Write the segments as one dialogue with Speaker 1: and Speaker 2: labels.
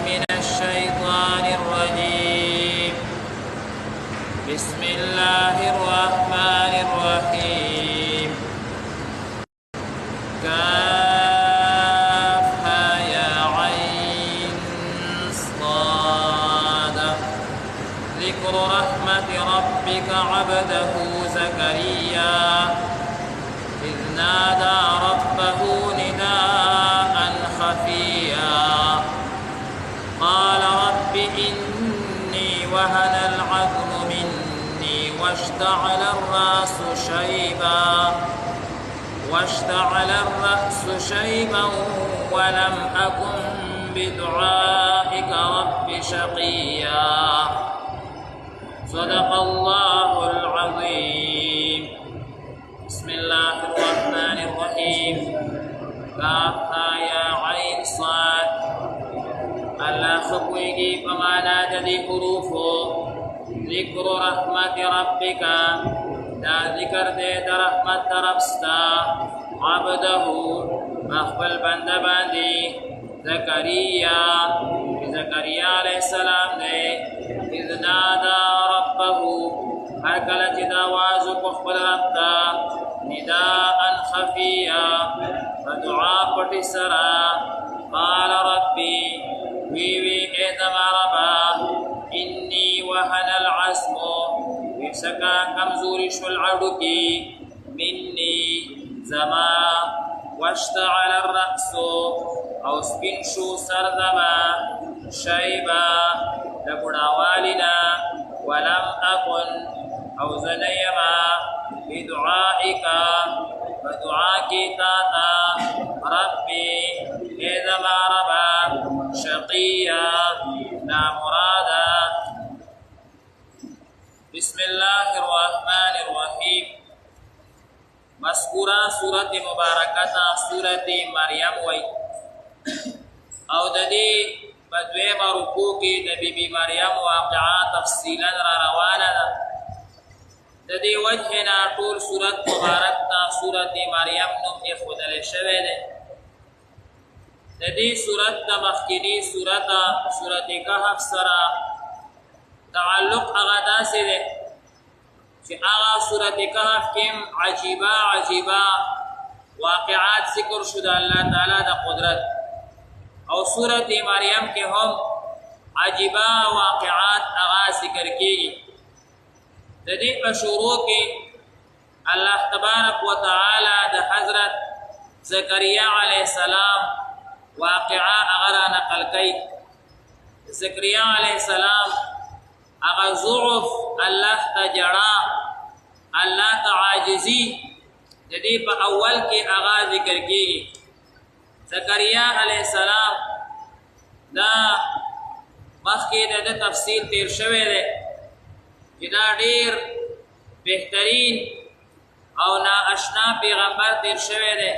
Speaker 1: من الشيطان الرجيم. بسم الله الرحمن الرحيم. كافها يا عين صاد. ذكر رحمة ربك عبده زكريا إذ نادى ربه نداء خفيا قال رب إني وهن العظم مني واشتعل الرأس شيبا ولم أكن بدعائك رب شقيا. صدق الله العظيم. بسم الله الرحمن الرحيم. كافها يا عين صاد. الله خبويگی پمانا جدی حروفو ذکر رحمت ربک دا ذکر دے دا رحمت دربستا عبده مخبل بند باندی زکریا علیہ السلام دے اذ نادا ربه ہر کلچ داوازو پخبل ربتا نداء خفیا فدعا پٹی سرا قال ربی ویوی ایتما ربا انی وهن العزم ویسکا کمزوری شلعڑو کی منی زما واشتعل الرأس او سپنشو سردما شیبا لبڑاوالنا ولم اکن او زنیما بدعائک فدعاکی تاتا ربی ایتما ربا شقيا لا مرادا. بسم الله الرحمن الرحيم. مذکورہ سورت مبارکتا سورت مریم وی او ددی بدویم رکو کی بی بی مریم واقعا تفصیلا را روانا دا ددی وجهنا طول سورت مبارکتا سورت مریم نم اخدل شوه ده. ددی صورت دا مخکنی صورت کهف سرا تعلق اغدا سے دے چی آغا صورت کهف کم عجیبہ واقعات ذکر شدہ اللہ تعالی دا قدرت او صورت مریم کے ہم عجیبہ واقعات اغا ذکر کی ددی پشورو کی اللہ تبارک و تعالی دا حضرت زکریا علیہ السلام واقعا اغرا نقل کئی. زکریا علیہ السلام اغا ضعف اللہ تا جڑا اللہ تا عاجزی جدی پا اول کی اغا ذکر کی. زکریا علیہ السلام دا مخی دا تفصیل تیر شوے دے جدا دیر بہترین او نا اشنا پیغمبر تیر شوے دے.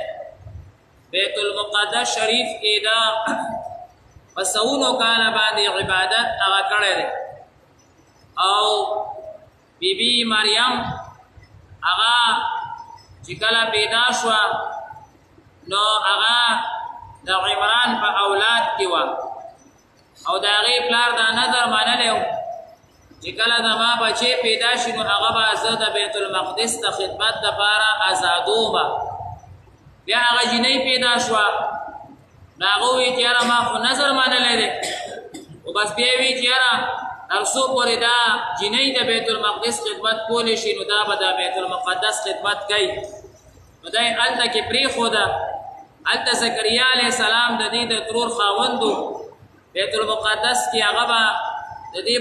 Speaker 1: بیت المقدس شریف کی دا وسونو کالا باندی عبادت اغا کڑے دے او بی بی مریم اغا چکلا پیدا شوا نو اغا دا عمران پا اولاد کیوا او دا غی پلار دا نظر مانلیو چکلا دا ما بچے پیدا شنو اغا با ازد بیت المقدس دا خدمت دا پارا ازادو با بیا هغه جنۍ پیدا شوه نو هغه وویل چې یاره ما خو نظر منلی دی خو بس بیا یې ویل چې یاره تر څو پورې دا جنۍ د بیت المقدس خدمت کولی شي نو دا به د بیت المقدس خدمت کوي نو دا یې هلته کې پرېښوده. هلته زکریا علیه السلام د دې د ترور خاوند بیت المقدس کې هغه به د دې